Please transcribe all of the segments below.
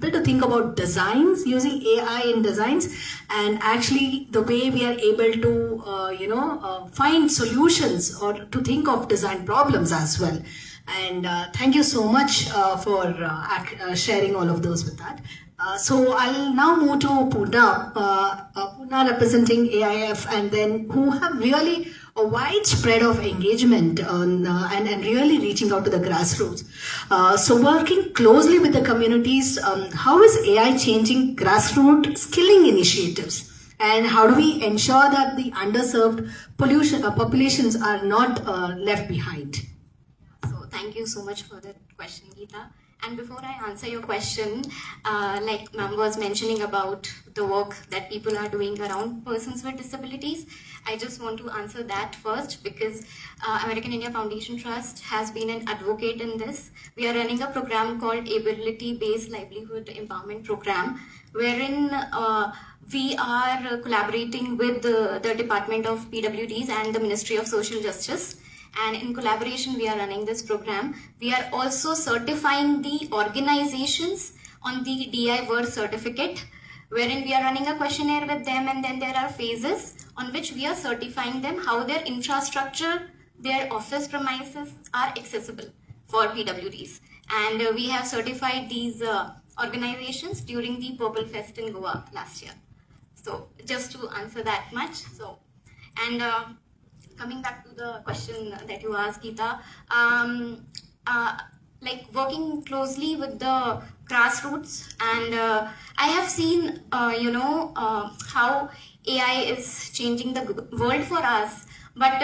people to think about designs, using AI in designs, and actually the way we are able to find solutions or to think of design problems as well. And thank you so much for sharing all of those with that. So I'll now move to Poona, Poona representing AIF, and then who have really a wide spread of engagement on, and really reaching out to the grassroots. So working closely with the communities, how is AI changing grassroots skilling initiatives? And how do we ensure that the underserved populations are not left behind? So thank you so much for that question, Geeta. And before I answer your question, like Ma'am was mentioning about the work that people are doing around persons with disabilities, I just want to answer that first, because American India Foundation Trust has been an advocate in this. We are running a program called Ability-Based Livelihood Empowerment Program, wherein we are collaborating with the Department of PWDs and the Ministry of Social Justice. And in collaboration, we are running this program. We are also certifying the organizations on the DI Word certificate, wherein we are running a questionnaire with them, and then there are phases on which we are certifying them how their infrastructure, their office premises are accessible for PWDs. And we have certified these organizations during the Purple Fest in Goa last year. So just to answer that much. So, and coming back to the question that you asked, Geeta, like working closely with the grassroots, and I have seen, how AI is changing the world for us, but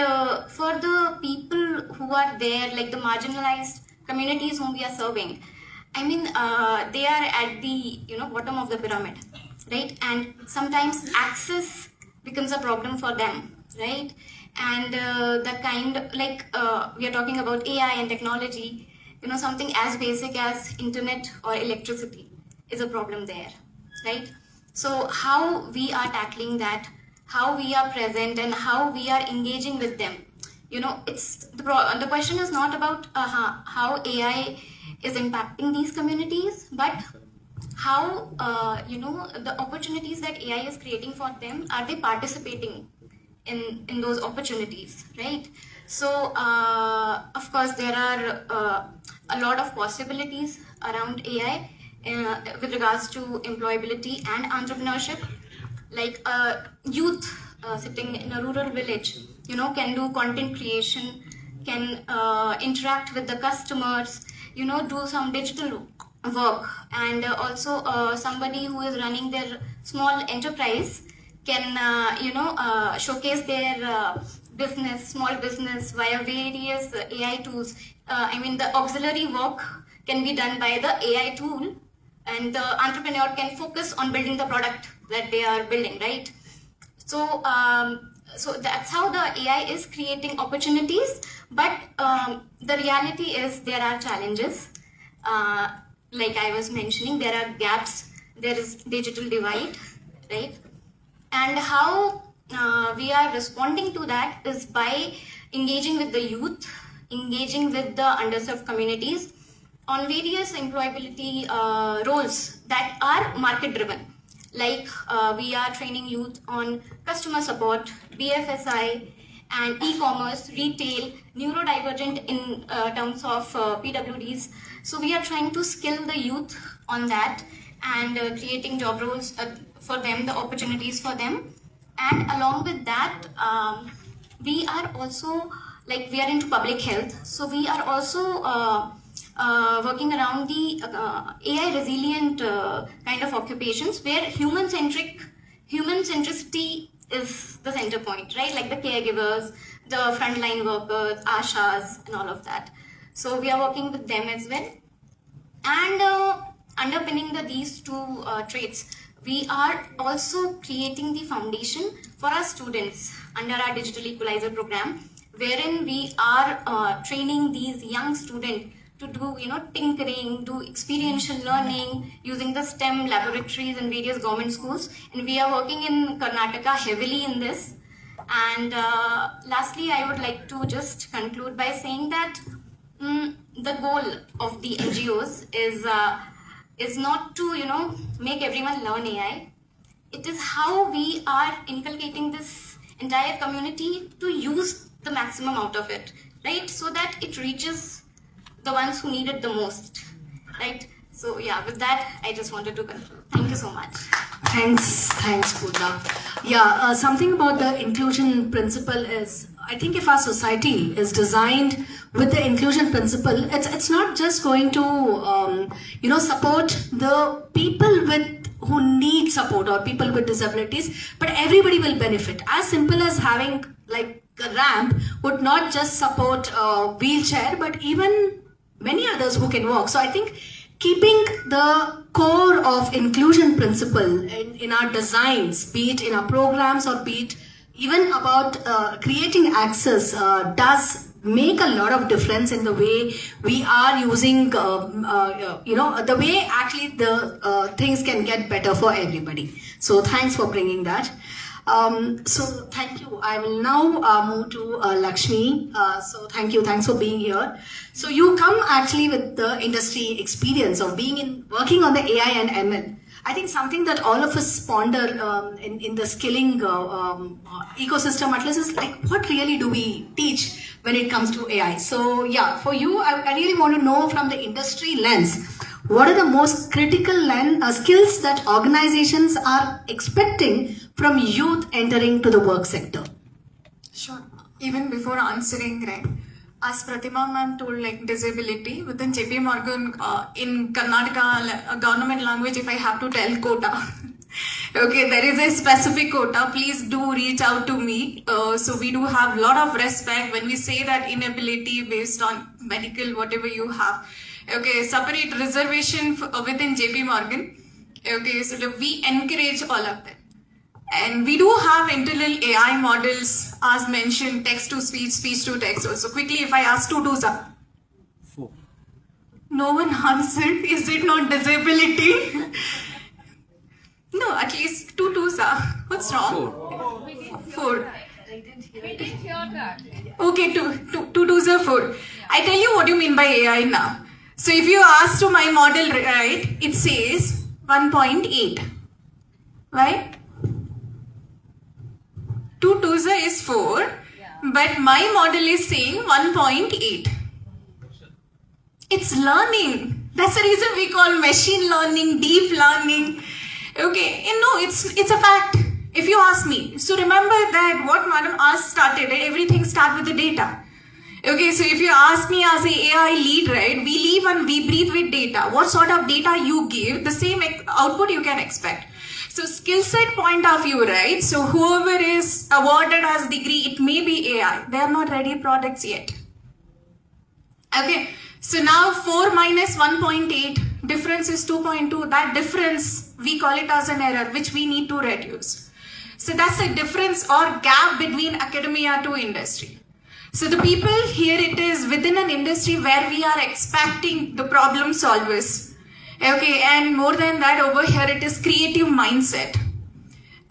for the people who are there, like the marginalized communities whom we are serving, I mean, they are at the bottom of the pyramid, right? And sometimes access becomes a problem for them, right? And the kind, like we are talking about AI and technology, something as basic as internet or electricity is a problem there, right? So how we are tackling that, how we are present, and how we are engaging with them. It's the question is not about how AI is impacting these communities, but how the opportunities that AI is creating for them, are they participating in those opportunities, right? So of course there are a lot of possibilities around AI with regards to employability and entrepreneurship. Like youth sitting in a rural village, can do content creation, can interact with the customers, do some digital work, and also somebody who is running their small enterprise can showcase their small business via various AI tools. I mean, the auxiliary work can be done by the AI tool, and the entrepreneur can focus on building the product that they are building, right? So so that's how the AI is creating opportunities, but the reality is there are challenges. Like I was mentioning, there are gaps, there is digital divide, right? And how we are responding to that is by engaging with the youth, engaging with the underserved communities on various employability roles that are market driven. Like we are training youth on customer support, BFSI, and e-commerce, retail, neurodivergent in terms of PWDs. So we are trying to skill the youth on that, and creating job roles for them, the opportunities for them. And along with that, we are also, like, we are into public health, so we are also working around the AI resilient kind of occupations, where human centricity is the center point, right? Like the caregivers, the frontline workers, ashas, and all of that. So we are working with them as well. And underpinning these two traits, we are also creating the foundation for our students under our Digital Equalizer program, wherein we are training these young students to do tinkering, do experiential learning using the STEM laboratories in various government schools, and we are working in Karnataka heavily in this. And lastly, I would like to just conclude by saying that the goal of the NGOs is is not to, make everyone learn AI. It is how we are inculcating this entire community to use the maximum out of it, right? So that it reaches the ones who need it the most, right? So yeah, with that, I just wanted to conclude. Thank you so much. Thanks, Pooja. Yeah, something about the inclusion principle is, I think if our society is designed with the inclusion principle, it's not just going to, support the people who need support or people with disabilities, but everybody will benefit. As simple as having like a ramp would not just support a wheelchair, but even many others who can walk. So I think keeping the core of inclusion principle in our designs, be it in our programs or be it even about creating access, does make a lot of difference in the way we are using, the way actually the things can get better for everybody. So thanks for bringing that. So thank you. I will now move to Lakshmi. So thank you. Thanks for being here. So you come actually with the industry experience of working on the AI and ML. I think something that all of us ponder in the skilling ecosystem at least is like, what really do we teach when it comes to AI? So yeah, for you, I really want to know from the industry lens, what are the most critical skills that organizations are expecting from youth entering to the work sector? Sure. Even before answering, right, as Pratima ma'am told, like disability within JP Morgan in Karnataka government language, if I have to tell quota, okay, there is a specific quota. Please do reach out to me. So we do have a lot of respect when we say that inability based on medical, whatever you have. Okay, separate reservation within JP Morgan. Okay, so we encourage all of them. And we do have internal AI models, as mentioned, text to speech, speech to text also. Quickly, if I ask 2 2s are? 4. No one answered. Is it not disability? No, at least 2 2s are. What's wrong? 4. Okay, 2 2s are 4. I tell you what you mean by AI now. So if you ask to my model, right, it says 1.8. Right? 2 2s is 4, but my model is saying 1.8. It's learning. That's the reason we call machine learning, deep learning. Okay, it's a fact. If you ask me, so remember that what Madam asked started, everything starts with the data. Okay, so if you ask me as a AI lead, right, we live and we breathe with data. What sort of data you give, the same output you can expect. So skill set point of view, right? So whoever is awarded as degree, it may be AI. They are not ready products yet. Okay, so now 4 minus 1.8, difference is 2.2. That difference, we call it as an error, which we need to reduce. So that's the difference or gap between academia to industry. So the people here, it is within an industry where we are expecting the problem solvers. Okay, and more than that, over here it is creative mindset.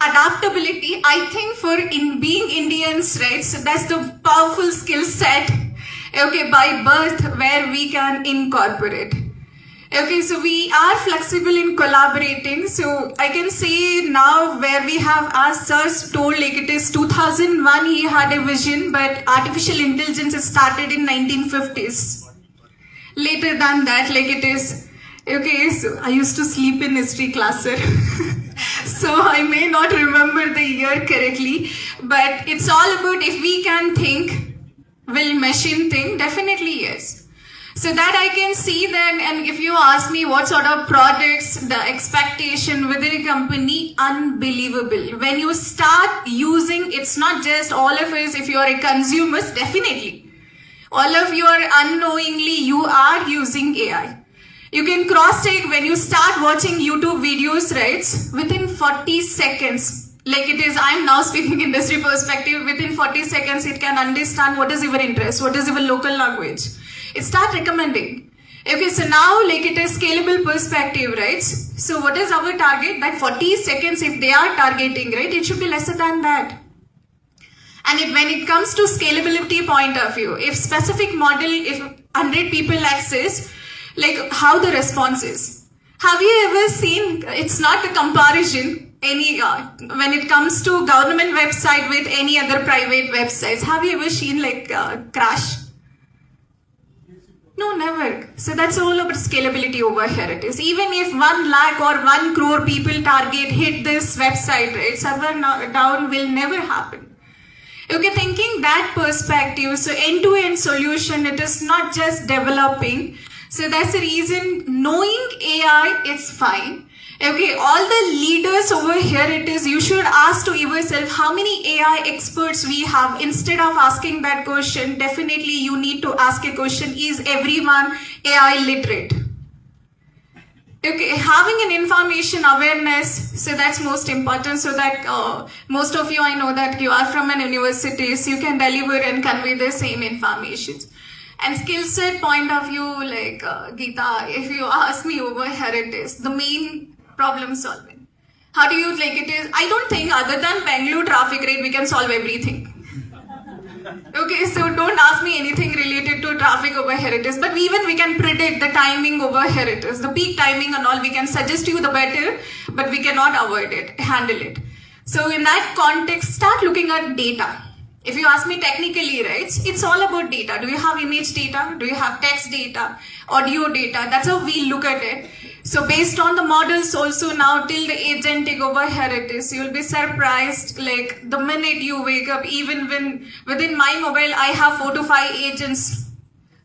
Adaptability, I think for being Indians, right, so that's the powerful skill set, okay, by birth where we can incorporate. Okay, so we are flexible in collaborating. So I can say now where we have, as Sir told, like it is 2001 he had a vision, but artificial intelligence started in 1950s. Later than that, like it is, okay, so I used to sleep in history class, sir. So I may not remember the year correctly, but it's all about if we can think, will machine think? Definitely yes. So that I can see that, and if you ask me what sort of products, the expectation within a company, unbelievable. When you start using, it's not just all of us, if you are a consumer, definitely. All of you are unknowingly, you are using AI. You can cross-check when you start watching YouTube videos, right? Within 40 seconds, like it is, I'm now speaking industry perspective, within 40 seconds, it can understand what is your interest, what is your local language. It start recommending. Okay, so now like it is scalable perspective, right? So what is our target? That 40 seconds, if they are targeting, right, it should be lesser than that. And when it comes to scalability point of view, if specific model, if 100 people access, like how the response is. Have you ever seen, it's not a comparison, when it comes to government website with any other private websites, have you ever seen crash? No, never. So that's all about scalability over here it is. Even if 1 lakh or 1 crore people target hit this website, right, server down will never happen. Okay, thinking that perspective, so end-to-end solution, it is not just developing. So that's the reason knowing AI is fine. Okay, all the leaders over here it is, you should ask to yourself how many AI experts we have. Instead of asking that question, definitely you need to ask a question, is everyone AI literate? Okay, having an information awareness, so that's most important, so that most of you, I know that you are from an university, so you can deliver and convey the same information. And skill set point of view, like Geeta, if you ask me over here it is, the main problem solving. How do you it is? I don't think other than Bengaluru traffic rate, we can solve everything. Okay, so don't ask me anything related to traffic over here it is. But even we can predict the timing over here it is. The peak timing and all, we can suggest you the better, but we cannot avoid it, handle it. So in that context, start looking at data. If you ask me technically, right, it's all about data. Do you have image data? Do you have text data? Audio data? That's how we look at it. So based on the models also now till the agentic over here it is, you'll be surprised like the minute you wake up, even when within my mobile I have 4 to 5 agents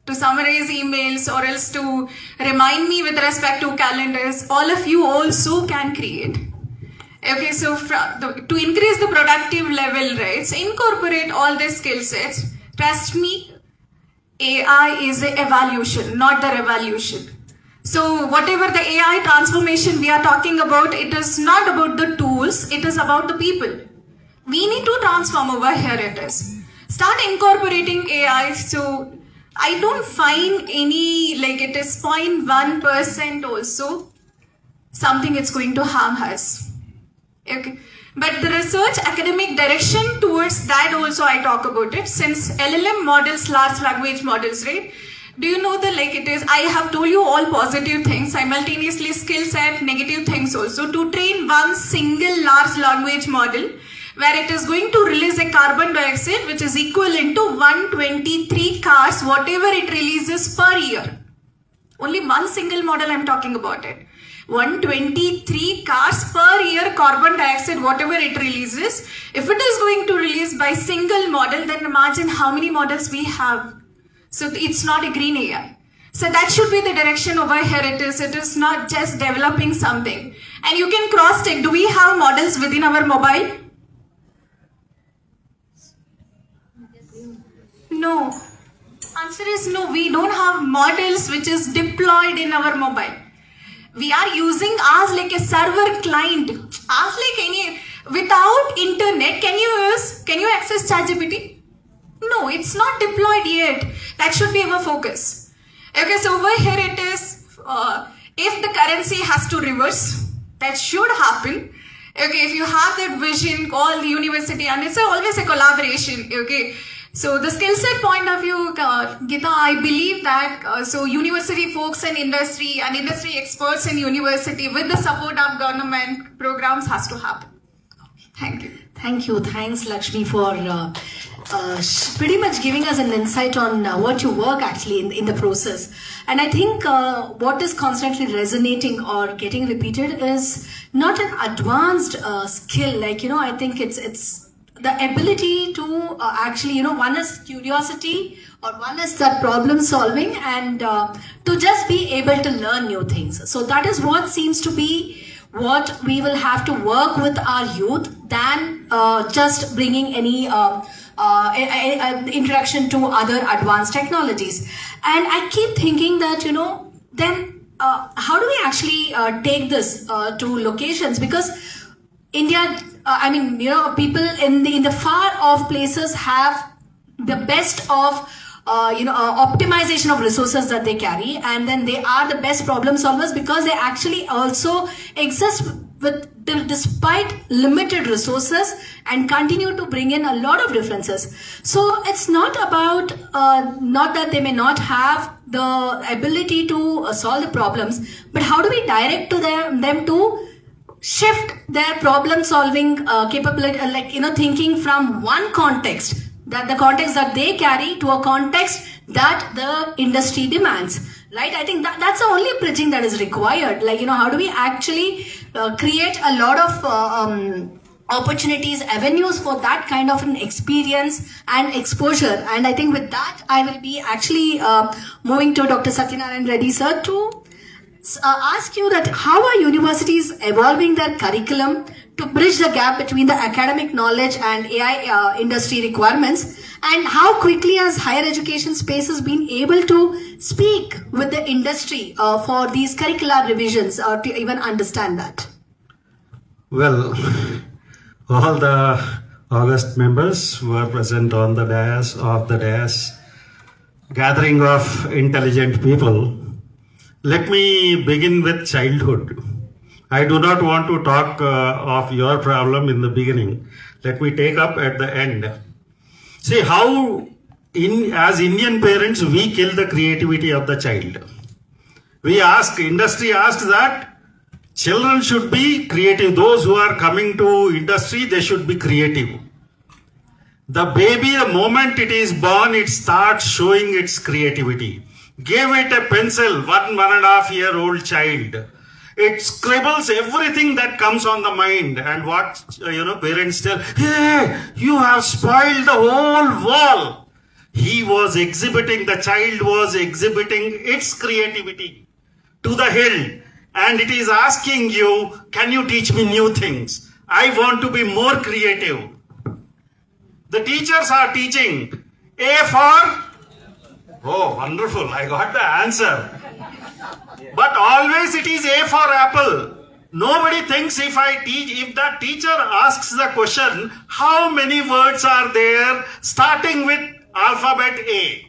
to summarize emails or else to remind me with respect to calendars. All of you also can create. Okay, so to increase the productive level, right, so incorporate all these skill sets. Trust me, AI is the evolution, not the revolution. So whatever the AI transformation we are talking about, it is not about the tools, it is about the people. We need to transform over here it is. Start incorporating AI. So I don't find any, it is 0.1% also something it's going to harm us. Okay, but the research academic direction towards that also I talk about it, since LLM models, large language models, right? Do you know it is, I have told you all positive things, simultaneously skill set, negative things also. To train one single large language model, where it is going to release a carbon dioxide which is equivalent to 123 cars, whatever it releases per year. Only one single model I'm talking about it. 123 cars per year carbon dioxide, whatever it releases. If it is going to release by single model, then imagine how many models we have. So it's not a green AI. So that should be the direction over here it is. It is not just developing something. And you can cross-check. Do we have models within our mobile? No. Answer is no. We don't have models which is deployed in our mobile. We are using as like a server client, as like any, without internet, can you access ChatGPT? No, it's not deployed yet. That should be our focus. Okay, so over here it is, if the currency has to reverse, that should happen. Okay, if you have that vision, call the university, and it's always a collaboration, okay. So the skill set point of view, Geeta, I believe that so university folks and industry experts in university with the support of government programs has to happen. Thank you. Thank you. Thanks, Lakshmi, for pretty much giving us an insight on what you work actually in the process. And I think what is constantly resonating or getting repeated is not an advanced skill. I think it's the ability to actually, one is curiosity or one is that problem solving, and to just be able to learn new things. So that is what seems to be what we will have to work with our youth than just bringing any introduction to other advanced technologies. And I keep thinking that, then how do we actually take this to locations? Because India, people in the far off places have the best of optimization of resources that they carry, and then they are the best problem solvers because they actually also exist despite limited resources and continue to bring in a lot of differences. So it's not about not that they may not have the ability to solve the problems, but how do we direct to them to shift their problem solving capability, thinking from one context, that the context that they carry, to a context that the industry demands, right? I think that's the only bridging that is required. How do we actually create a lot of opportunities, avenues for that kind of an experience and exposure. And I think with that, I will be actually moving to Dr. Satyanarayan Reddy sir to ask you that how are universities evolving their curriculum to bridge the gap between the academic knowledge and AI industry requirements, and how quickly has higher education spaces been able to speak with the industry for these curricular revisions or to even understand that? Well, all the August members who are present on the dais, gathering of intelligent people. Let me begin with childhood. I do not want to talk of your problem in the beginning. Let me take up at the end. See how, as Indian parents, we kill the creativity of the child. Industry asked that children should be creative. Those who are coming to industry, they should be creative. The baby, the moment it is born, it starts showing its creativity. Give it a pencil, 1.5-year-old child. It scribbles everything that comes on the mind, and what parents tell, hey, you have spoiled the whole wall. The child was exhibiting its creativity to the hill, and it is asking you, can you teach me new things? I want to be more creative. The teachers are teaching A for, oh wonderful, I got the answer. But always it is A for apple. Nobody thinks if that teacher asks the question, how many words are there starting with alphabet A?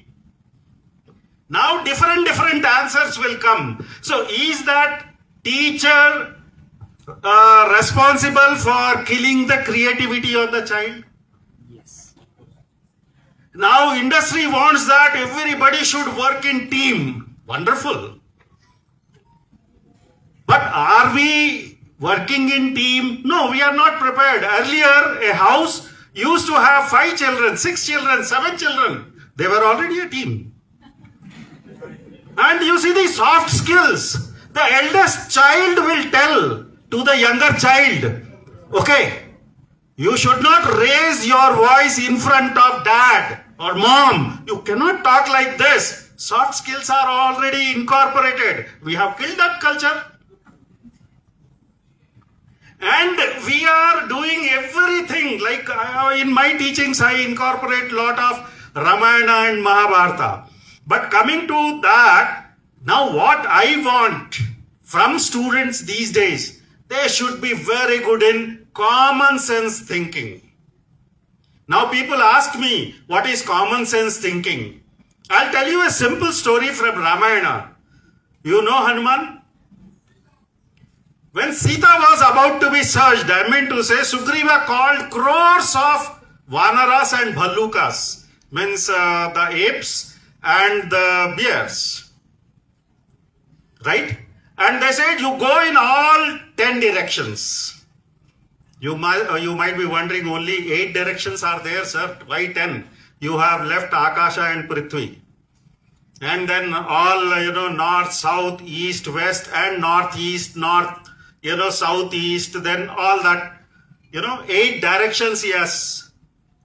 Now different answers will come. So is that teacher responsible for killing the creativity of the child? Yes. Now industry wants that everybody should work in team. Wonderful. But are we working in team? No, we are not prepared. Earlier, a house used to have 5 children, 6 children, 7 children. They were already a team. And you see the soft skills. The eldest child will tell to the younger child, okay, you should not raise your voice in front of dad or mom. You cannot talk like this. Soft skills are already incorporated. We have killed that culture. And we are doing everything, like in my teachings I incorporate a lot of Ramayana and Mahabharata. But coming to that, now what I want from students these days, they should be very good in common sense thinking. Now people ask me, what is common sense thinking? I'll tell you a simple story from Ramayana. You know Hanuman? When Sita was about to be searched, I mean to say, Sugriva called crores of Vanaras and Bhallukas, means the apes and the bears, right? And they said, you go in all 10 directions. You might be wondering, only 8 directions are there, sir. Why 10? You have left Akasha and Prithvi. And then all, north, south, east, west, and northeast, north, southeast, then all that, 8 directions he has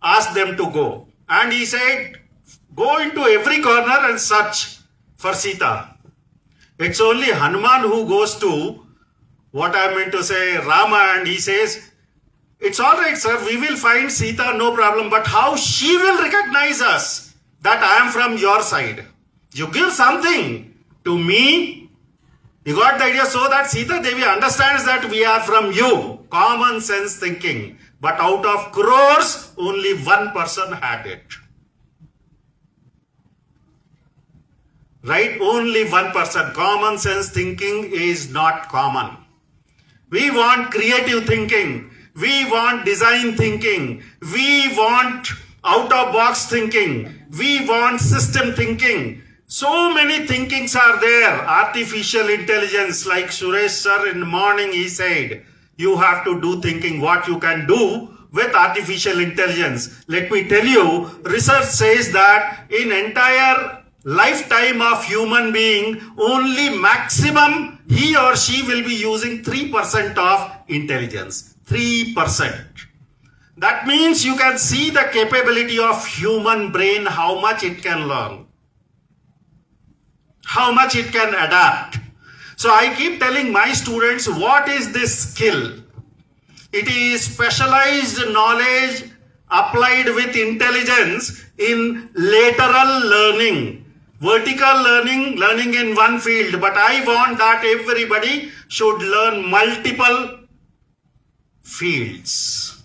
asked them to go. And he said, go into every corner and search for Sita. It's only Hanuman who goes to, what I meant to say, Rama, and he says, it's all right, sir, we will find Sita, no problem, but how she will recognize us that I am from your side? You give something to me. You got the idea, so that Sita Devi understands that we are from you. Common sense thinking. But out of crores, only one person had it. Right? Only one person. Common sense thinking is not common. We want creative thinking. We want design thinking. We want out-of-box thinking. We want system thinking. So many thinkings are there. Artificial intelligence, like Suresh sir in the morning he said, you have to do thinking what you can do with artificial intelligence. Let me tell you, research says that in entire lifetime of human being, only maximum he or she will be using 3% of intelligence. 3%. That means you can see the capability of human brain, how much it can learn, how much it can adapt. So I keep telling my students, what is this skill? It is specialized knowledge applied with intelligence in lateral learning. Vertical learning, learning in one field. But I want that everybody should learn multiple fields.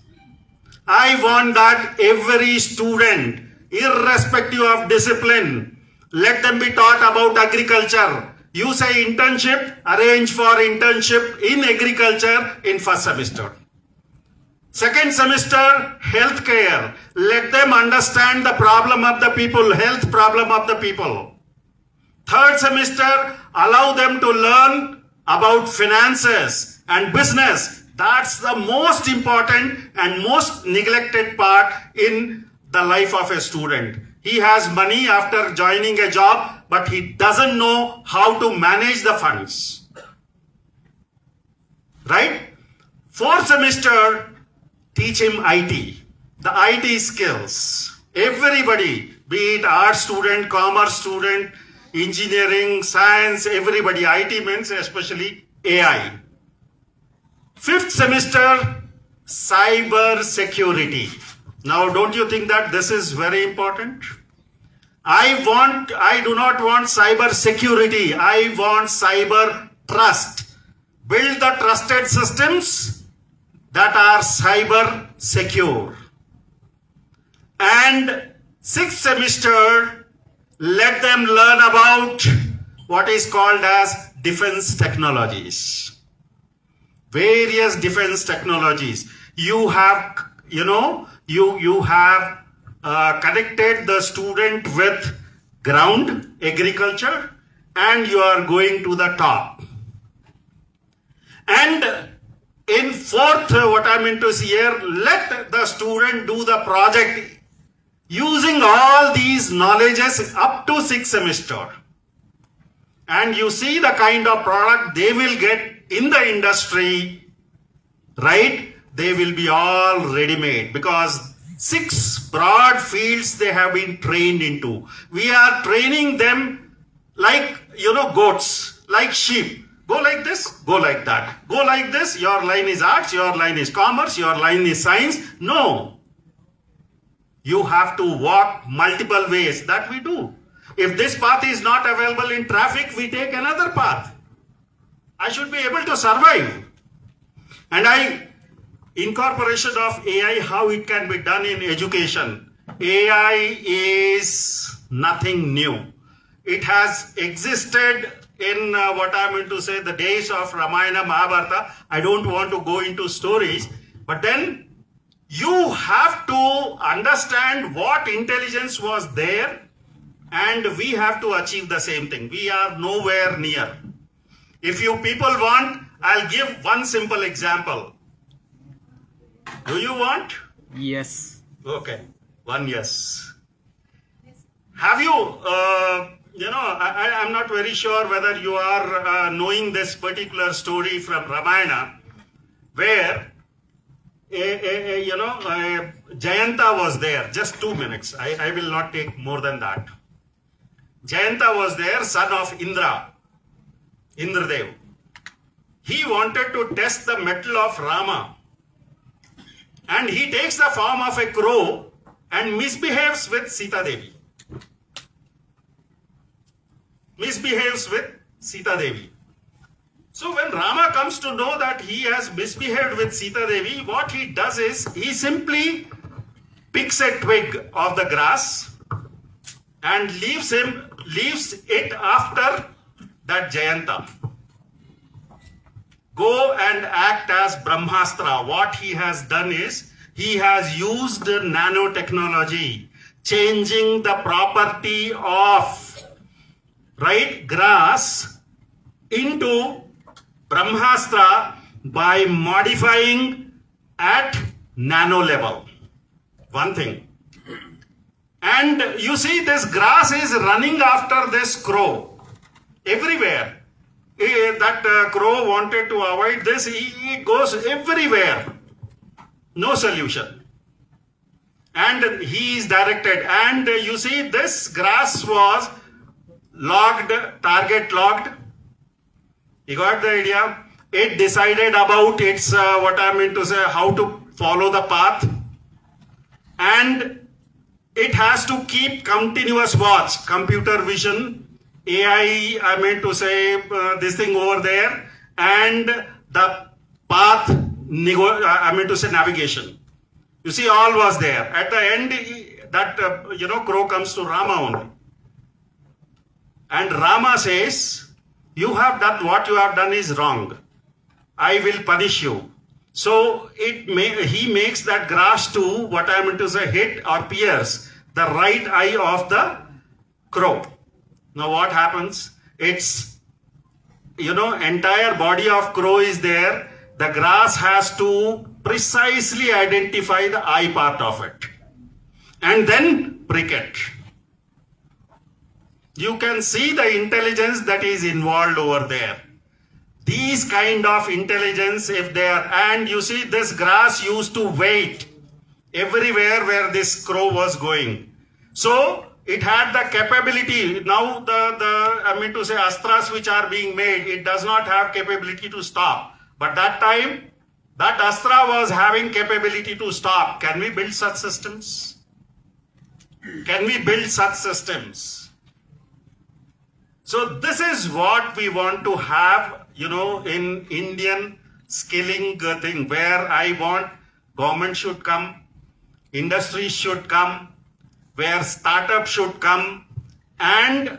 I want that every student, irrespective of discipline, let them be taught about agriculture. You say internship, arrange for internship in agriculture in first semester. Second semester, healthcare. Let them understand the problem of the people, health problem of the people. Third semester, allow them to learn about finances and business. That's the most important and most neglected part in the life of a student. He has money after joining a job, but he doesn't know how to manage the funds. Right? Fourth semester, teach him IT, the IT skills. Everybody, be it art student, commerce student, engineering, science, everybody, IT means especially AI. Fifth semester, cyber security. Now, don't you think that this is very important? I do not want cyber security. I want cyber trust. Build the trusted systems that are cyber secure. And sixth semester, let them learn about what is called as defense technologies. Various defense technologies. You have, you have connected the student with ground agriculture, and you are going to the top. And in fourth, what I meant to see here, let the student do the project using all these knowledges up to sixth semester. And you see the kind of product they will get in the industry, right? They will be all ready-made because 6 broad fields they have been trained into. We are training them like, goats, like sheep. Go like this, go like that. Go like this, your line is arts, your line is commerce, your line is science. No. You have to walk multiple ways. That we do. If this path is not available in traffic, we take another path. I should be able to survive. And incorporation of AI, how it can be done in education. AI is nothing new. It has existed in what I mean to say, the days of Ramayana, Mahabharata. I don't want to go into stories, but then you have to understand what intelligence was there, and we have to achieve the same thing. We are nowhere near. If you people want, I'll give one simple example. Do you want? Yes. Okay, one yes. Have you, I'm not very sure whether you are knowing this particular story from Ramayana, where Jayanta was there. Just 2 minutes. I will not take more than that. Jayanta was there, son of Indradev. He wanted to test the mettle of Rama. And he takes the form of a crow and misbehaves with Sita Devi. So when Rama comes to know that he has misbehaved with Sita Devi, what he does is he simply picks a twig of the grass and leaves it after that Jayanta. go and act as Brahmastra. What he has done is, he has used nanotechnology, changing the property of, right, grass into Brahmastra by modifying at nano level. One thing. And you see, this grass is running after this crow everywhere. That crow wanted to avoid this, he goes everywhere. No solution. And he is directed. And you see, this grass was logged, target logged. You got the idea? It decided about its, what I mean to say, how to follow the path. And it has to keep continuous watch, computer vision, AI, I meant to say this thing over there, and the path, I meant to say navigation. You see, all was there. At the end, that, crow comes to Rama only. And Rama says, you have done, what you have done is wrong. I will punish you. So he makes that grass to, what I meant to say, hit or pierce the right eye of the crow. Now what happens? It's, entire body of crow is there. The grass has to precisely identify the eye part of it. And then prick it. You can see the intelligence that is involved over there. These kind of intelligence, if they are, and you see this grass used to wait everywhere where this crow was going. So it had the capability. Now I mean to say, astras which are being made, it does not have capability to stop. But that time, that astra was having capability to stop. Can we build such systems? Can we build such systems? So this is what we want to have, in Indian skilling thing, where I want government should come, industry should come, where startup should come, and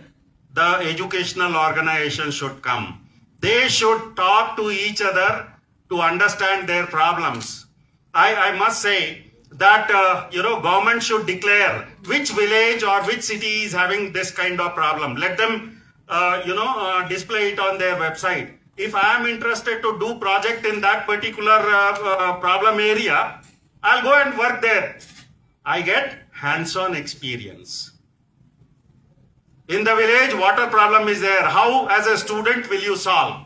the educational organization should come. They should talk to each other to understand their problems. I must say that, government should declare which village or which city is having this kind of problem. Let them, display it on their website. If I am interested to do project in that particular problem area, I'll go and work there. I get hands-on experience. In the village, water problem is there. How, as a student, will you solve?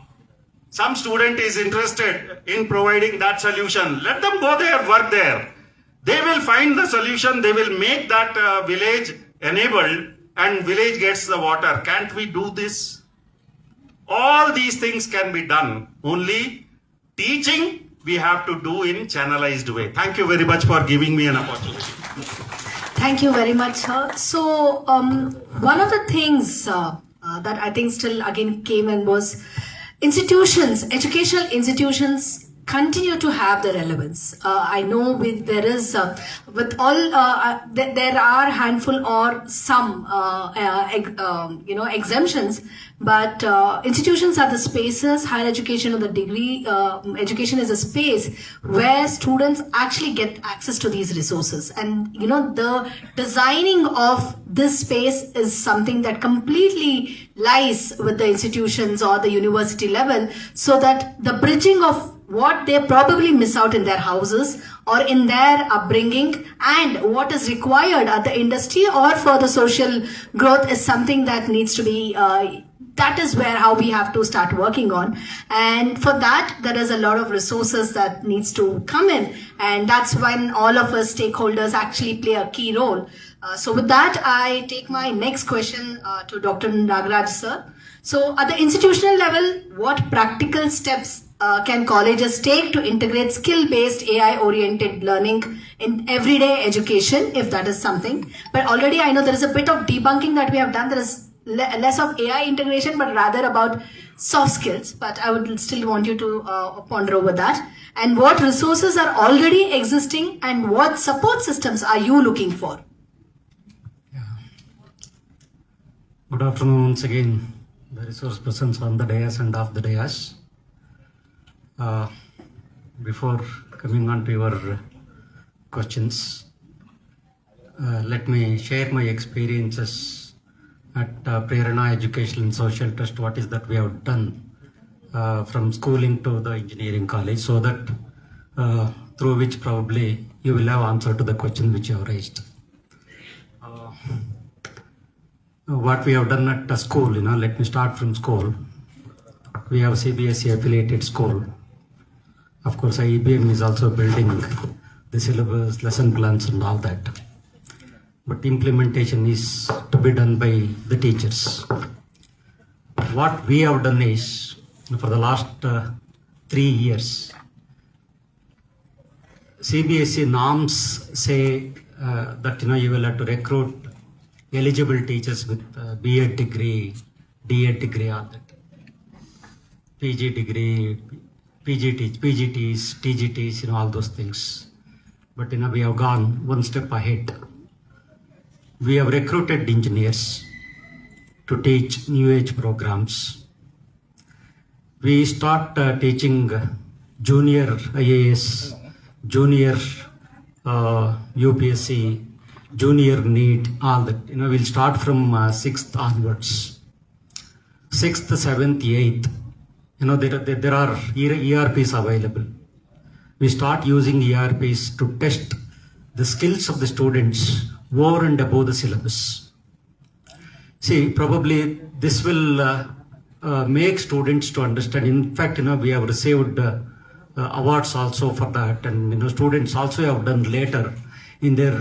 Some student is interested in providing that solution. Let them go there, work there. They will find the solution. They will make that village enabled, and village gets the water. Can't we do this? All these things can be done. Only teaching we have to do in channelized way. Thank you very much for giving me an opportunity. Thank you very much, sir. So, one of the things that I think still again came in was institutions, educational institutions continue to have the relevance. I know there are handful or some exemptions, but institutions are the spaces. Higher education or the degree education is a space where students actually get access to these resources, and the designing of this space is something that completely lies with the institutions or the university level, so that the bridging of what they probably miss out in their houses or in their upbringing and what is required at the industry or for the social growth is something that needs to be, that is how we have to start working on. And for that, there is a lot of resources that needs to come in. And that's when all of us stakeholders actually play a key role. So with that, I take my next question to Dr. Nagaraj sir. So at the institutional level, what practical steps can colleges take to integrate skill-based AI-oriented learning in everyday education, if that is something? But already I know there is a bit of debunking that we have done. There is less of AI integration, but rather about soft skills. But I would still want you to ponder over that. And what resources are already existing and what support systems are you looking for? Good afternoon once again, the resource persons on the dais and off the dais. Before coming on to your questions, let me share my experiences at Prerana Educational and Social Trust. What is that we have done from schooling to the engineering college, so that through which probably you will have answer to the question which you have raised. What we have done at the school, let me start from school. We have CBSE affiliated school. Of course, IBM is also building the syllabus, lesson plans and all that. But implementation is to be done by the teachers. What we have done is, for the last 3 years, CBSE norms say that you will have to recruit eligible teachers with B.Ed degree, D.Ed degree, all that. PG degree, PGTs, TGTs, all those things. But we have gone one step ahead. We have recruited engineers to teach new age programs. We start teaching junior IAS, junior UPSC, junior NEET, all that. We'll start from 6th onwards. 6th, 7th, 8th. There are ERPs available. We start using ERPs to test the skills of the students over and above the syllabus. See, probably this will make students to understand. In fact, we have received awards also for that, and students also have done later in their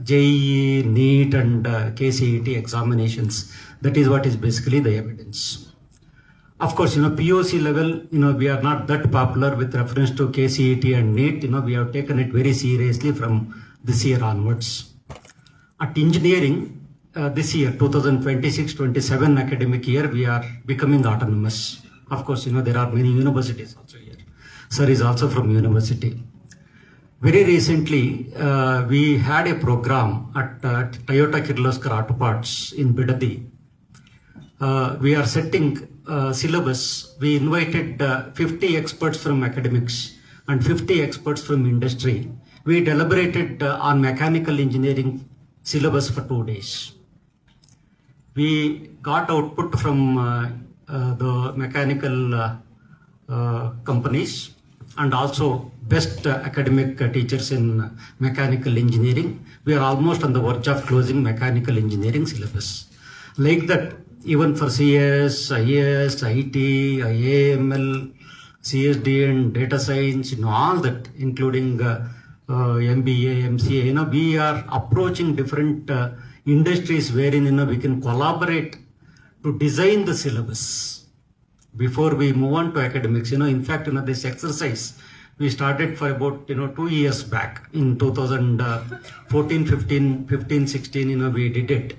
JEE, NEET and KCET examinations. That is what is basically the evidence. Of course, POC level, we are not that popular with reference to KCET and NEET. We have taken it very seriously from this year onwards. At engineering, this year, 2026-27 academic year, we are becoming autonomous. Of course, there are many universities also here. Sir is also from university. Very recently, we had a program at Toyota Kirloskar Auto Parts in Bidadi. We are setting syllabus. We invited 50 experts from academics and 50 experts from industry. We deliberated on mechanical engineering syllabus for 2 days. We got output from the mechanical companies and also best academic teachers in mechanical engineering. We are almost on the verge of closing mechanical engineering syllabus. Like that, even for CS, IAS, IT, IAML, CSD and data science, all that, including MBA, MCA, we are approaching different industries wherein we can collaborate to design the syllabus before we move on to academics. In fact, this exercise we started for about 2 years back in 2014, 15, 16. We did it,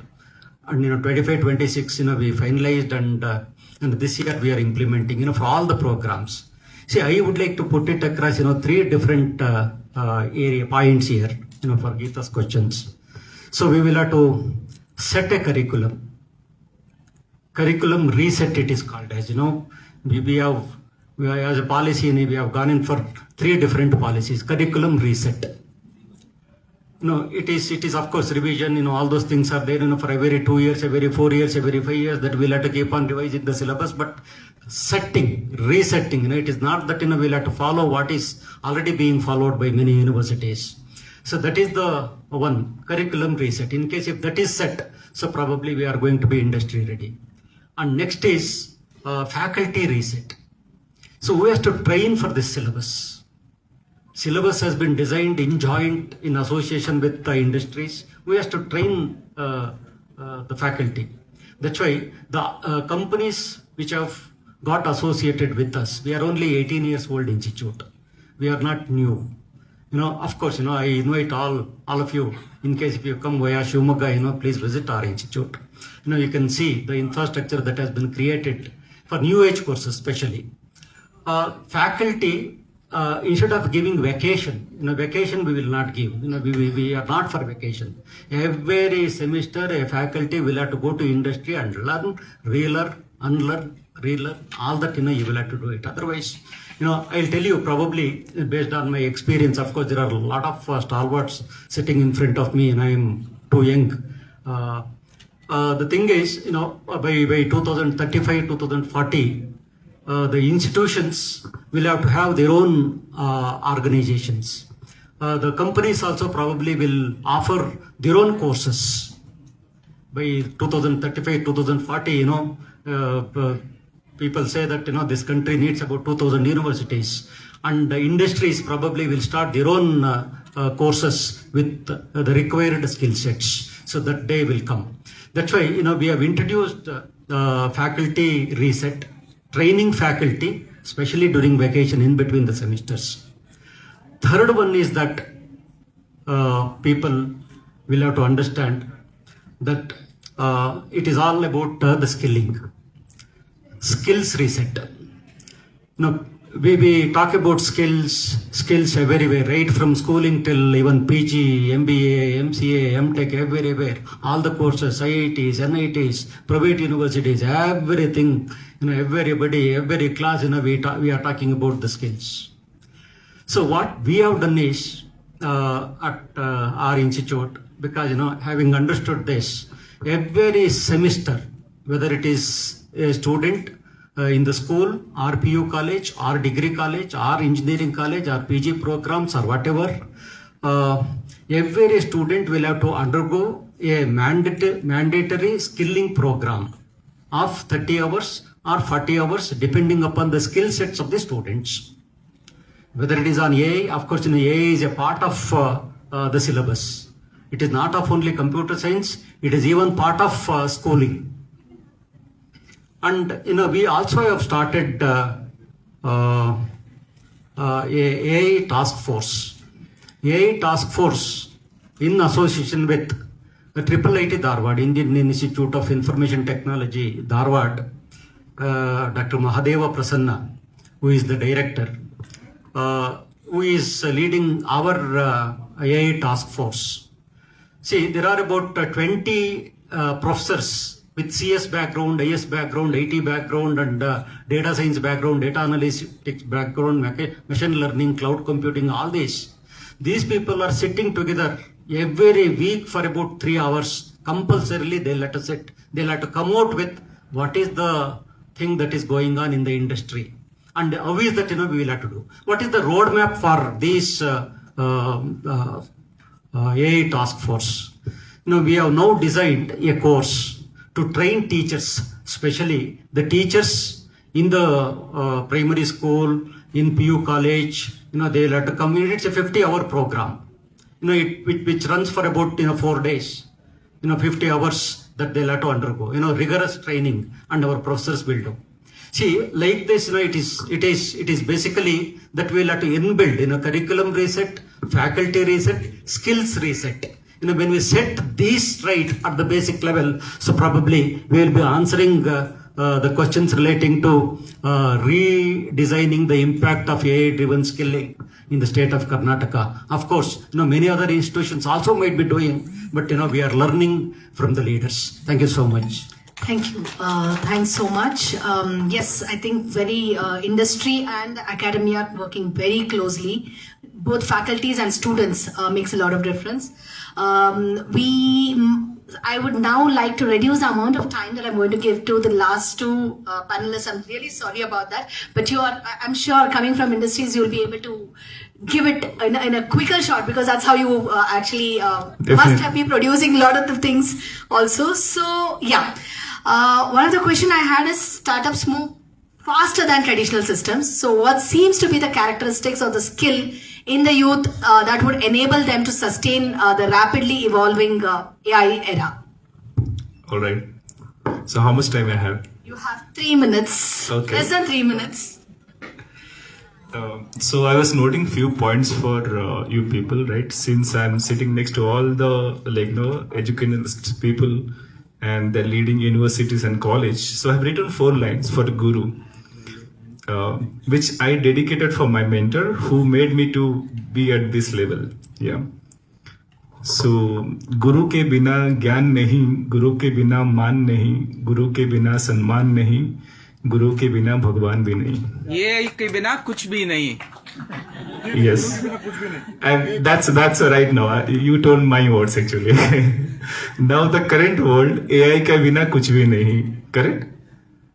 and 25, 26. We finalized, and this year we are implementing. For all the programs. See, I would like to put it across 3 different area points here. For Geeta's questions. So we will have to set a curriculum. Curriculum reset, it is called as. We have as a policy, we have gone in for 3 different policies. Curriculum reset. It is of course revision. All those things are there. For every 2 years, every 4 years, every 5 years, that we'll have to keep on revising the syllabus. But resetting. It is not that we'll have to follow what is already being followed by many universities. So that is the one, curriculum reset. In case if that is set, so probably we are going to be industry ready. And next is faculty reset. So who has to train for this syllabus? Syllabus has been designed in joint, in association with the industries. We have to train the faculty. That's why the companies which have got associated with us, we are only 18 years old institute. We are not new. Of course, I invite all of you, in case if you come via Shivamogga, please visit our institute. You can see the infrastructure that has been created for new age courses especially. Faculty, instead of giving vacation, vacation we will not give. We are not for vacation. Every semester a faculty will have to go to industry and learn, relearn, unlearn, relearn, all that you will have to do it. Otherwise, I'll tell you probably based on my experience. Of course, there are a lot of stalwarts sitting in front of me, and I am too young. The thing is, by 2035, 2040, the institutions will have to have their own organizations. The companies also probably will offer their own courses. By 2035, 2040, people say that this country needs about 2,000 universities, and the industries probably will start their own courses with the required skill sets. So that day will come. That's why we have introduced faculty reset, training faculty, especially during vacation in between the semesters. Third one is that people will have to understand that it is all about the skills reset. We talk about skills everywhere, right from schooling till even PG, MBA, MCA, MTech, everywhere. All the courses, IITs, NITs, private universities, everything, everybody, every class, we are talking about the skills. So what we have done is at our institute, because having understood this, every semester, whether it is a student in the school or PU college or degree college or engineering college or PG programs or whatever, every student will have to undergo a mandatory skilling program of 30 hours or 40 hours depending upon the skill sets of the students. Whether it is on AI, of course AI is a part of the syllabus. It is not of only computer science, it is even part of schooling. And we also have started a AI task force. AI task force in association with the IIIT Dharwad, Indian Institute of Information Technology, Dharwad, Dr. Mahadeva Prasanna, who is the director, who is leading our AI task force. See, there are about 20 professors with CS background, IS background, IT background, and data science background, data analytics background, machine learning, cloud computing, all this. These people are sitting together every week for about 3 hours. Compulsorily, they'll have to sit. They'll have to come out with what is the thing that is going on in the industry. And how is that, we will have to do. What is the roadmap for this AI task force? We have now designed a course to train teachers, especially the teachers in the primary school, in PU college, they'll have to come in. It's a 50-hour program, which runs for about 4 days, 50 hours that they'll have to undergo, rigorous training, and our professors will do. See, like this, it is basically that we'll have to inbuild, curriculum reset, faculty reset, skills reset. When we set these right at the basic level, so probably we will be answering the questions relating to redesigning the impact of AI-driven skilling in the state of Karnataka. Of course, many other institutions also might be doing, but we are learning from the leaders. Thank you so much. Thank you. Thanks so much. Yes, I think very industry and academia working very closely. Both faculties and students makes a lot of difference. I would now like to reduce the amount of time that I'm going to give to the last two panelists. I'm really sorry about that, but I'm sure coming from industries, you'll be able to give it in a quicker shot, because that's how you actually must have been producing a lot of the things also. So yeah, one of the question I had is startups move faster than traditional systems. So what seems to be the characteristics of the skill in the youth that would enable them to sustain the rapidly evolving AI era? All right. So how much time I have? You have 3 minutes. Okay. Less than 3 minutes. So I was noting few points for you people, right? Since I'm sitting next to all the educationalist people and the leading universities and college. So I've written 4 lines for the guru, which I dedicated for my mentor who made me to be at this level. Yeah. So गुरु के बिना ज्ञान नहीं, गुरु के बिना मान नहीं, गुरु के बिना सम्मान नहीं, गुरु के बिना भगवान भी नहीं. AI के बिना कुछ भी नहीं. Yes, and that's right now. You told my words actually. Now the current world, AI के बिना कुछ भी नहीं. Correct?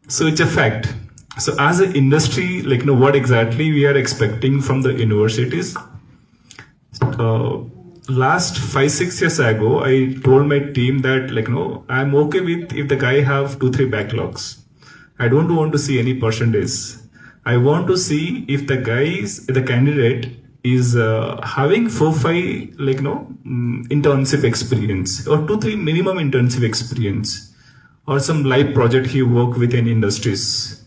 So it's a fact. So as an industry, like what exactly we are expecting from the universities. Last 5-6 years ago, I told my team that I'm okay with if the guy have 2-3 backlogs. I don't want to see any percentage. I want to see if the candidate is having 4-5 internship experience or 2-3 minimum internship experience or some live project he work with in industries,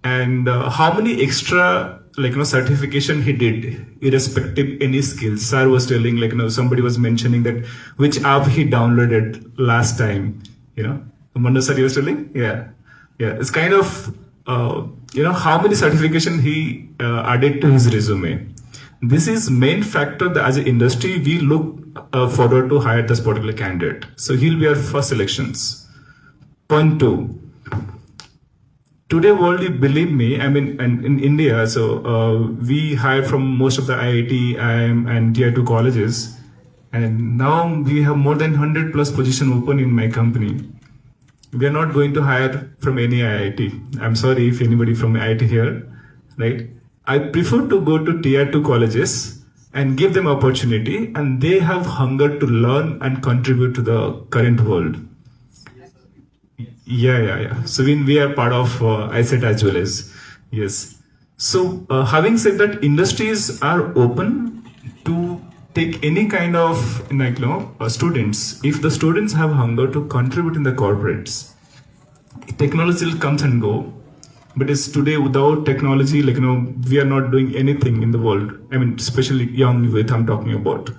and how many extra certification he did irrespective any skills. Sir was telling somebody was mentioning that which app he downloaded last time. Manda sir was telling, yeah, it's kind of how many certification he added to his resume. This is main factor that as an industry we look forward to hire this particular candidate. So he'll be our first selections. Point 2. Today world, you believe me, I mean, and in India, so we hire from most of the IIT, IIM and Tier 2 colleges. And now we have more than 100 plus position open in my company. We are not going to hire from any IIT. I'm sorry if anybody from IIT here, right? I prefer to go to Tier 2 colleges and give them opportunity, and they have hunger to learn and contribute to the current world. Yeah. So we are part of AISECT as well as, yes. So having said that, industries are open to take any kind of students. If the students have hunger to contribute in the corporates, technology will come and go. But it's today without technology, we are not doing anything in the world. I mean, especially young youth I'm talking about.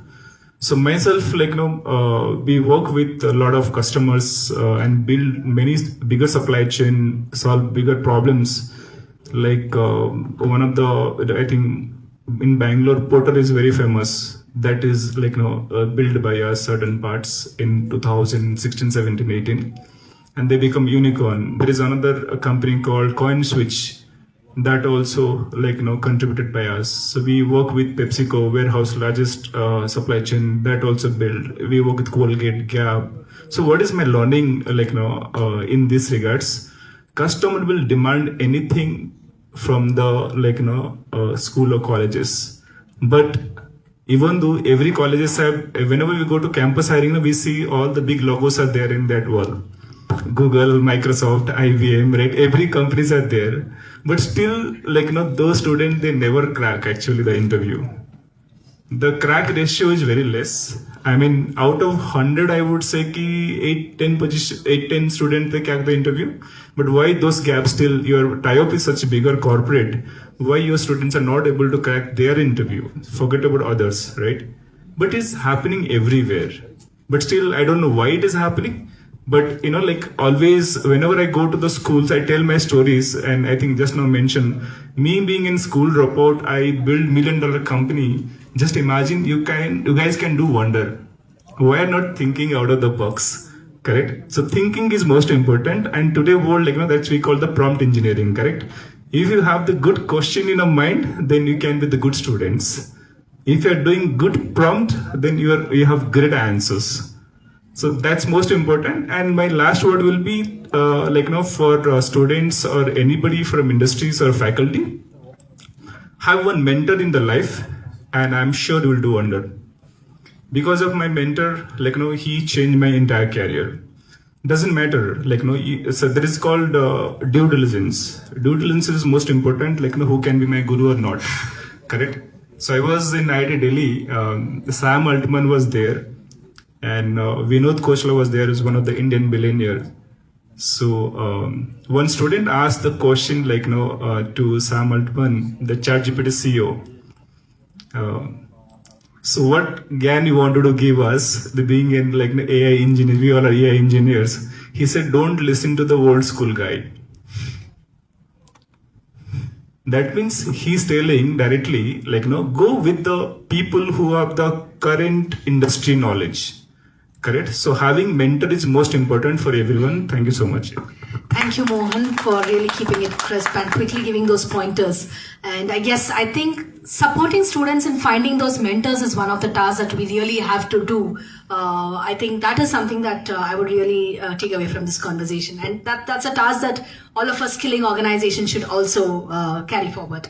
So myself, we work with a lot of customers and build many bigger supply chain, solve bigger problems. One of the, I think in Bangalore, Porter is very famous. That is built by us certain parts in 2016, 17, 18. And they become unicorn. There is another company called CoinSwitch that also contributed by us. So we work with PepsiCo, warehouse largest supply chain, that also build. We work with Colgate, Gap. So what is my learning in this regards? Customer will demand anything from the school or colleges. But even though every colleges have, whenever we go to campus hiring, we see all the big logos are there in that wall. Google, Microsoft, IBM, right? Every companies are there. But still, those students, they never crack actually the interview. The crack ratio is very less. I mean, out of 100, I would say 8-10 students, they crack the interview. But why those gaps still, your tie-up is such a bigger corporate, why your students are not able to crack their interview? Forget about others, right? But it's happening everywhere. But still, I don't know why it is happening. But always, whenever I go to the schools, I tell my stories, and I think just now mentioned, me being in school dropout, I build $1 million company. Just imagine you guys can do wonder. Why not thinking out of the box? Correct? So thinking is most important, and today world, that's we call the prompt engineering, correct? If you have the good question in your mind, then you can be the good students. If you are doing good prompt, then you have great answers. So that's most important. And my last word will be for students or anybody from industries or faculty, have one mentor in the life, and I'm sure you will do wonder. Because of my mentor, he changed my entire career. Doesn't matter, so there is called due diligence. Due diligence is most important, who can be my guru or not, correct? So I was in IIT Delhi, Sam Altman was there. And Vinod Khosla was there as one of the Indian billionaires. So one student asked the question to Sam Altman, the ChatGPT CEO. So what GAN you wanted to give us, the being in AI engineer, we all are AI engineers. He said, don't listen to the old school guy. That means he's telling directly, go with the people who have the current industry knowledge. Correct? So having mentor is most important for everyone. Thank you so much. Thank Thank you, Mohan, for really keeping it crisp and quickly giving those pointers. And I think supporting students in finding those mentors is one of the tasks that we really have to do. I think that is something that I would really take away from this conversation. And that's a task that all of us skilling organizations should also carry forward.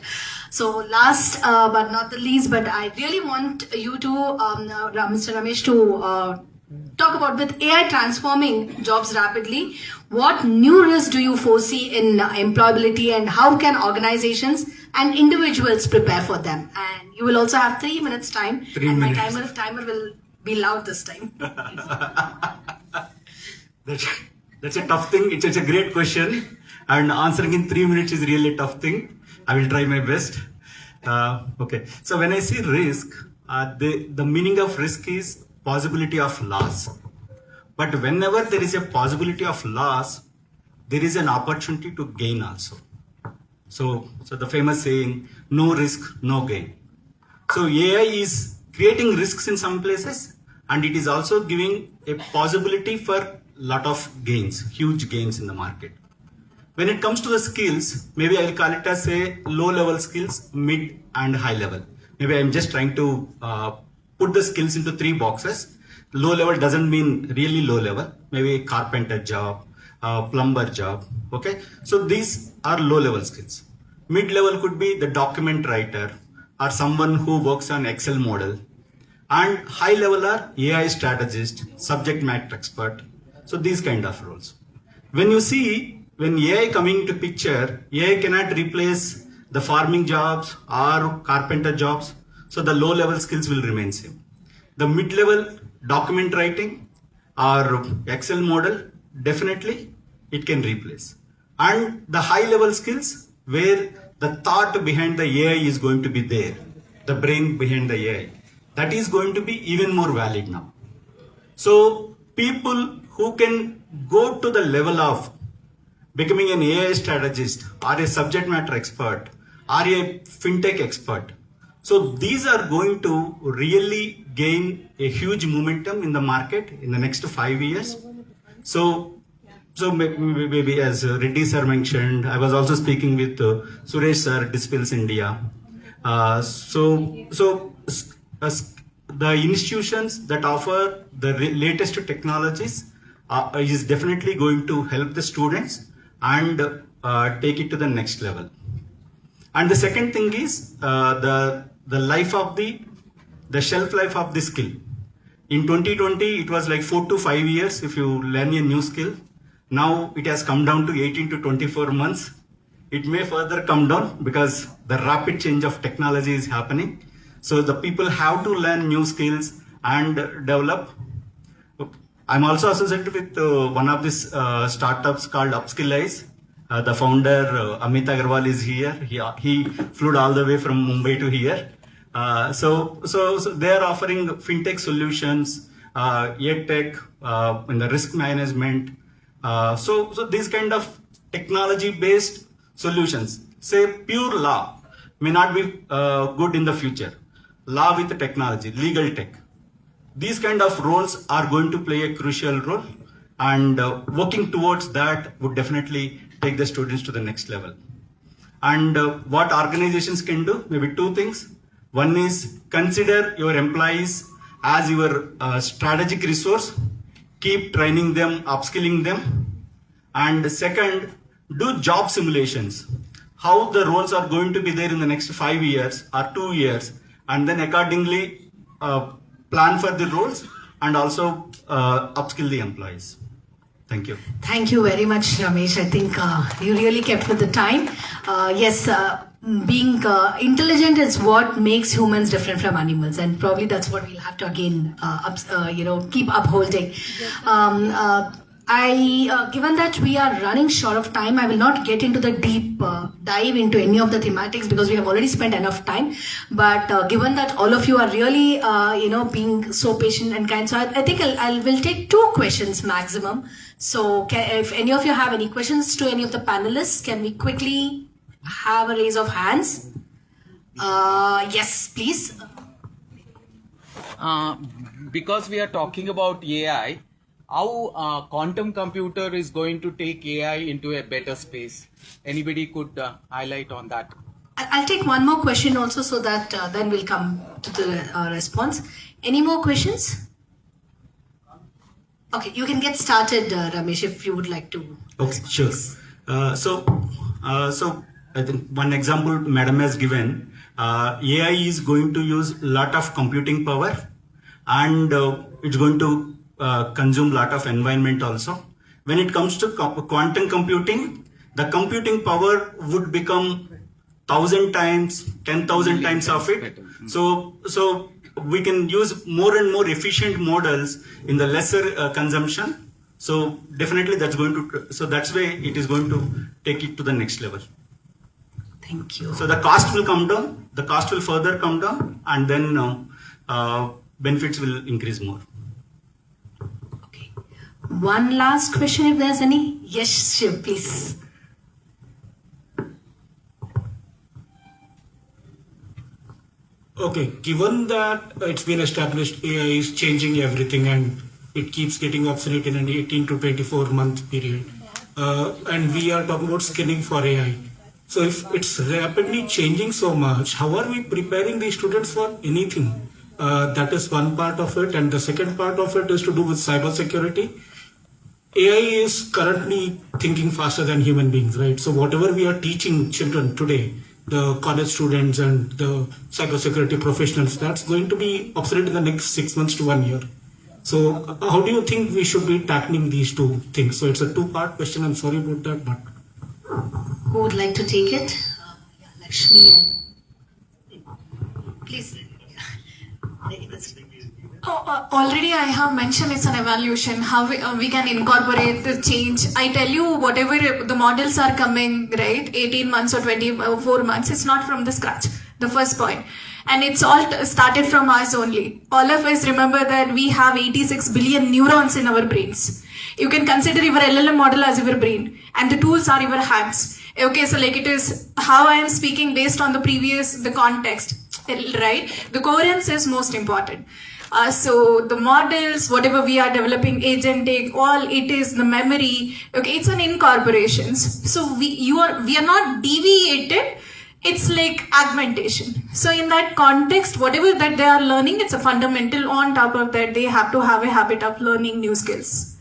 So last but not the least, but I really want you to, Mr. Ramesh, to talk about with AI transforming jobs rapidly, what new risks do you foresee in employability and how can organizations and individuals prepare for them? And you will also have 3 minutes time. 3 and minutes. My timer will be loud this time. That's a tough thing. It's a great question. And answering in 3 minutes is really a tough thing. I will try my best. Okay. So when I see risk, the meaning of risk is possibility of loss. But whenever there is a possibility of loss, there is an opportunity to gain also. So the famous saying, no risk, no gain. So AI is creating risks in some places, and it is also giving a possibility for lot of gains, huge gains in the market. When it comes to the skills, maybe I'll call it as a low level skills, mid and high level. Maybe I'm just trying to put the skills into 3 boxes. Low level doesn't mean really low level, maybe a carpenter job, plumber job. Okay, so these are low level skills. Mid level could be the document writer or someone who works on Excel model. And high level are AI strategist, subject matter expert. So these kind of roles. When you see, when AI coming to picture, AI cannot replace the farming jobs or carpenter jobs. So the low level skills will remain same. The mid level document writing or Excel model, definitely it can replace. And the high level skills where the thought behind the AI is going to be there, the brain behind the AI, that is going to be even more valid now. So people who can go to the level of becoming an AI strategist or a subject matter expert or a fintech expert, so these are going to really gain a huge momentum in the market in the next 5 years. So maybe as Reddy sir mentioned, I was also speaking with Suresh sir, Dispels India. The institutions that offer the latest technologies is definitely going to help the students and take it to the next level. And the second thing is the life of the shelf life of the skill. In 2020, it was like 4 to 5 years if you learn a new skill. Now it has come down to 18 to 24 months. It may further come down because the rapid change of technology is happening. So the people have to learn new skills and develop. I'm also associated with one of these startups called Upskillize. The founder, Amit Agarwal, is here. He flew all the way from Mumbai to here. So they are offering fintech solutions, edtech, in the risk management. So these kind of technology-based solutions. Say pure law may not be good in the future. Law with technology, legal tech. These kind of roles are going to play a crucial role, and working towards that would definitely take the students to the next level. And what organizations can do, maybe 2 things. One is consider your employees as your strategic resource. Keep training them, upskilling them. And second, do job simulations. How the roles are going to be there in the next 5 years or 2 years, and then accordingly plan for the roles and also upskill the employees. Thank you. Thank you very much, Ramesh. I think you really kept with the time. Yes, being intelligent is what makes humans different from animals, and probably that's what we'll have to again, keep upholding. Given that we are running short of time, I will not get into the deep dive into any of the thematics because we have already spent enough time. But given that all of you are really, being so patient and kind, so I think I will take 2 questions maximum. So if any of you have any questions to any of the panelists, can we quickly have a raise of hands? Yes, please. Because we are talking about AI, how quantum computer is going to take AI into a better space. Anybody could highlight on that? I'll take one more question also, so that then we'll come to the response. Any more questions? Okay, you can get started, Ramesh, if you would like to. Okay, sure. So I think one example Madam has given, AI is going to use lot of computing power, and it's going to consume lot of environment also. When it comes to quantum computing, the computing power would become 1,000 times, 10,000 times of it. So we can use more and more efficient models in the lesser consumption. So definitely that's way it is going to take it to the next level. Thank you. So the cost will come down, the cost will further come down, and then benefits will increase more. Okay. One last question, if there's any. Yes, Shiv, please. Okay, given that it's been established AI is changing everything and it keeps getting obsolete in an 18 to 24 month period, and we are talking about skilling for AI. So if it's rapidly changing so much, how are we preparing the students for anything? That is one part of it, and the second part of it is to do with cybersecurity. AI is currently thinking faster than human beings, right? So whatever we are teaching children today, the college students and the cybersecurity professionals, that's going to be obsolete in the next 6 months to 1 year. So how do you think we should be tackling these two things? So it's a two-part question. I'm sorry about that, but Who would like to take it? Lakshmi. Please. Already I have mentioned it's an evaluation, how we can incorporate the change. I tell you, whatever the models are coming, right, 18 months or 24 months, it's not from the scratch, the first point. And it's all started from us only. All of us remember that we have 86 billion neurons in our brains. You can consider your LLM model as your brain, and the tools are your hands. Okay, so like it is how I am speaking based on the context, right? The coherence is most important. So the models, whatever we are developing, agentic, all it is the memory. Okay, it's an incorporations. So we are not deviated. It's like augmentation. So in that context, whatever that they are learning, it's a fundamental. On top of that, they have to have a habit of learning new skills.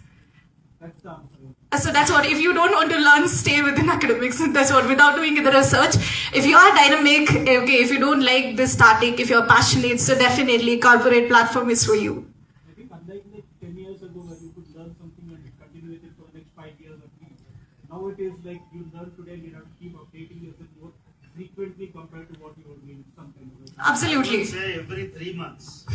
So that's what, if you don't want to learn, stay within academics. That's what, without doing the research. If you are dynamic, okay, if you don't like the static, if you're passionate, so definitely corporate platform is for you. I think unlike like 10 years ago where you could learn something and continue with it for the next 5 years at least, now it is like you learn today and you have to keep updating yourself more frequently compared to what you were doing sometimes. Absolutely. Say every 3 months.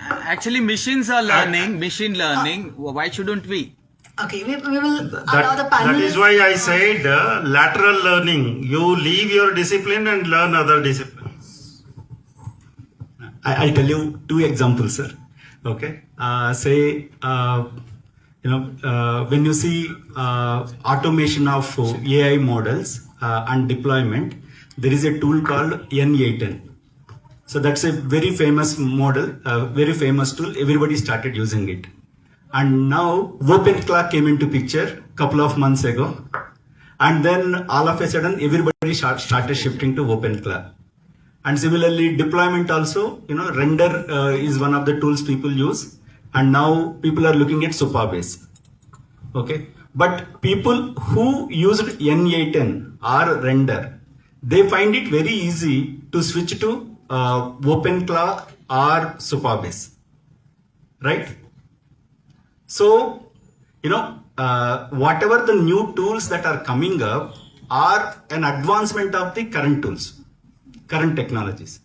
Actually, machines are learning, machine learning. Why shouldn't we? Okay, we will allow the panel. That is why I said lateral learning. You leave your discipline and learn other disciplines. I'll tell you two examples, sir. Okay. When you see automation of AI models and deployment, there is a tool called N8N. So that's a very famous model, very famous tool. Everybody started using it. And now OpenClaw came into picture a couple of months ago. And then all of a sudden, everybody started shifting to OpenClaw. And similarly, deployment also, render is one of the tools people use. And now people are looking at Supabase. Okay. But people who used N8N or render, they find it very easy to switch to OpenClaw or Supabase. Right? So, whatever the new tools that are coming up are an advancement of the current tools, current technologies.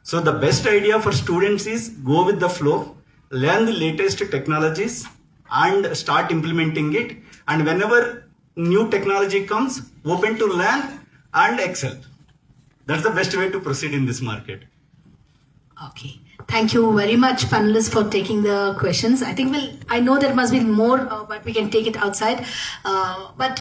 So the best idea for students is go with the flow, learn the latest technologies and start implementing it. And whenever new technology comes, open to learn and excel. That's the best way to proceed in this market. Okay. Thank you very much, panelists, for taking the questions. I know there must be more, but we can take it outside. But